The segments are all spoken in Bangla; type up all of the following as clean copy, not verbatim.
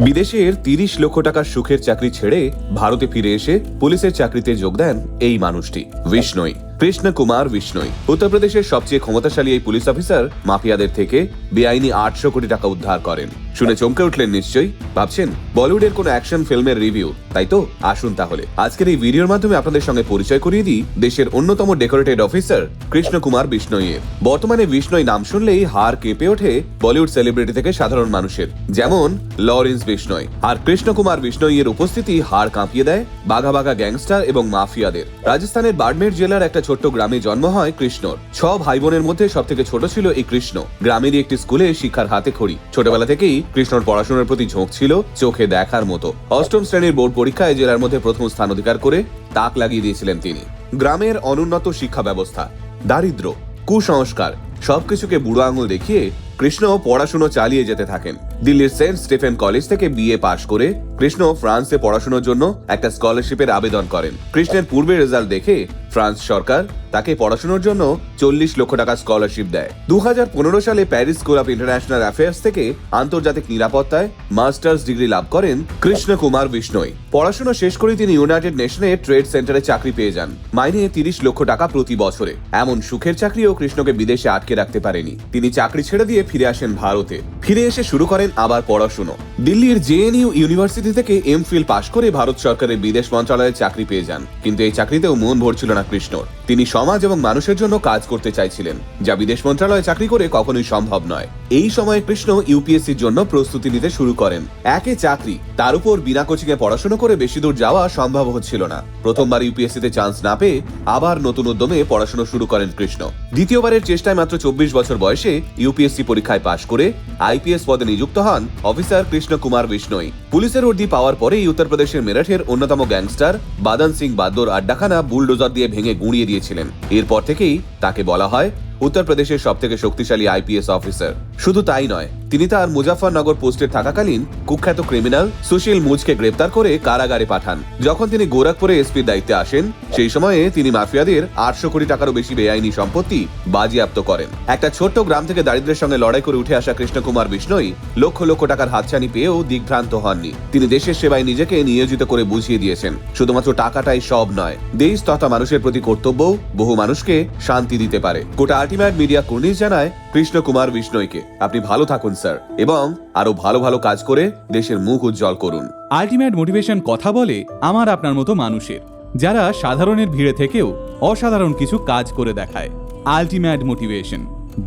বিদেশের ৩০ লক্ষ টাকার সুখের চাকরি ছেড়ে ভারতে ফিরে এসে পুলিশের চাকরিতে যোগ দেন এই মানুষটি বিষ্ণই। কৃষ্ণ কুমার বিষ্ণই উত্তরপ্রদেশের সবচেয়ে ক্ষমতাশালী এই পুলিশ অফিসার মাফিয়াদের থেকে বেআইনি ৮০০ কোটি টাকা উদ্ধার করেন। শুনে চমকে উঠলেন নিশ্চয়ই। ভাবছেন বলিউডের কোন অ্যাকশন ফিল্মের রিভিউ, তাই তো? আসুন তাহলে আজকের এই ভিডিওর মাধ্যমে আপনাদের সঙ্গে পরিচয় করিয়ে দিই দেশের অন্যতম ডেকোরেটেড অফিসার কৃষ্ণ কুমার বিষ্ণইয়ের। বর্তমানে বিষ্ণই নাম শুনলেই হাড় কেঁপে ওঠে বলিউড সেলিব্রিটি থেকে সাধারণ মানুষের, যেমন লরেন্স বিষ্ণই। আর কৃষ্ণ কুমার বিষ্ণইয়ের উপস্থিতি হাড় কাঁপিয়ে দেয় বাঘা বাঘা গ্যাংস্টার এবং মাফিয়াদের। রাজস্থানের বাড়মের জেলার একটা ছোট্ট গ্রামে জন্ম হয় কৃষ্ণর। ৬ ভাই বোনের মধ্যে সব থেকে ছোট ছিল এই কৃষ্ণ। গ্রামেরই একটি স্কুলে শিক্ষার হাতে খড়ি। ছোটবেলা থেকেই কৃষ্ণর পড়াশোনার প্রতি ঝোঁক ছিল চোখে দেখার মতো। অষ্টম শ্রেণীর বোর্ড পরীক্ষায় জেলার মধ্যে প্রথম স্থান অধিকার করে তাক লাগিয়ে দিয়েছিলেন তিনি। গ্রামের অনুন্নত শিক্ষা ব্যবস্থা, দারিদ্র, কুসংস্কার সবকিছুকে বুড়ো আঙুল দেখিয়ে কৃষ্ণ পড়াশুনো চালিয়ে যেতে থাকেন। দিল্লির সেন্ট স্টিফেন কলেজ থেকে বিএ পাশ করে কৃষ্ণ ফ্রান্সে পড়াশোনার জন্য একটা স্কলারশিপের আবেদন করেন। কৃষ্ণের পূর্বের রেজাল্ট দেখে ফ্রান্স সরকার তাকে পড়াশোনার জন্য ৪০ লক্ষ টাকা স্কলারশিপ দেয়। ২০১৫ সালে Paris school of international affairs থেকে আন্তর্জাতিক নিরাপত্তায় মাস্টার্স ডিগ্রি লাভ করেন কৃষ্ণ কুমার বিষ্ণই। পড়াশোনা শেষ করে তিনি ইউনাইটেড নেশনে ট্রেড সেন্টারে চাকরি পেয়ে যান, মাইনে ৩০ লক্ষ টাকা প্রতি বছরে। এমন সুখের চাকরিও কৃষ্ণকে বিদেশে আটকে রাখতে পারেনি। তিনি চাকরি ছেড়ে দিয়ে ফিরে আসেন ভারতে। ফিরে এসে শুরু করেন আবার পড়াশুনো। দিল্লির জেএনইউ ইউনিভার্সিটি থেকে এমফিল পাশ করে ভারত সরকারের বিদেশ মন্ত্রণালয়ে চাকরি পেয়ে যান। কিন্তু এই চাকরিতেও মন ভরছিল না কৃষ্ণর। তিনি সমাজ এবং মানুষের জন্য কাজ করতে চাইছিলেন, যা বিদেশ মন্ত্রণালয়ে চাকরি করে কখনোই সম্ভব নয়। এই সময় কৃষ্ণ ইউপিএসসির জন্য প্রস্তুতি নিতে শুরু করেন। একে চাকরি, তার উপর বিনা কোচিং এ পড়াশোনা করে বেশি দূর যাওয়া সম্ভব হচ্ছিল না। প্রথমবার ইউপিএসসিতে চান্স না পেয়ে আবার নতুন উদ্যমে পড়াশোনা শুরু করেন কৃষ্ণ। দ্বিতীয়বারের চেষ্টায় মাত্র ২৪ বছর বয়সে ইউপিএসসি পরীক্ষায় পাশ করে আইপিএস পদে নিযুক্ত হন অফিসার কৃষ্ণ কুমার বিষ্ণই। পুলিশের উর্দি পাওয়ার পরেই উত্তরপ্রদেশের মেরঠের অন্যতম গ্যাংস্টার বাদন সিং বাদর আড্ডাখানা বুলডোজার দিয়ে ভেঙে গুঁড়িয়ে দিয়েছিলেন। এরপর থেকেই তাকে বলা হয় উত্তরপ্রদেশের সবথেকে শক্তিশালী আইপিএস অফিসার। শুধু তাই নয়, তিনি তার মুজাফফরনগর পোস্টে থাকাকালীন কুখ্যাত ক্রিমিনাল সুশীল মুজকে গ্রেপ্তার করে কারাগারে পাঠান। যখন তিনি গোরখপুরে এসপির দায়িত্বে আসেন, সেই সময়ে তিনি মাফিয়াদের ৮০০ কোটি টাকারও বেশি বেআইনি সম্পত্তি বাজেয়াপ্ত করেন। একটা ছোট্ট গ্রাম থেকে দারিদ্র্যের সঙ্গে লড়াই করে উঠে আসা কৃষ্ণ কুমার বিষ্ণই লক্ষ লক্ষ টাকার হাতছানি পেয়েও দিগ্ভ্রান্ত হননি। তিনি দেশের সেবায় নিজেকে নিয়োজিত করে বুঝিয়ে দিয়েছেন শুধুমাত্র টাকাটাই সব নয়, দেশ তথা মানুষের প্রতি কর্তব্যও বহু মানুষকে শান্তি দিতে পারে। গোটা আল্টিমেট মিডিয়া কর্নিশ জানায় কৃষ্ণ কুমার বিষ্ণইকে আপনি ভালো থাকুন স্যার, এবং আরো ভালো ভালো কাজ করে দেশের মুখ উজ্জ্বল করুন। আল্টিমেট মোটিভেশন কথা বলে আমার আপনার মতো মানুষের, যারা সাধারণের ভিড়ে থেকেও অসাধারণ কিছু কাজ করে দেখায়। আল্টিমেট মোটিভেশন,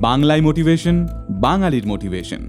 বাংলায় মোটিভেশন, বাঙালির মোটিভেশন।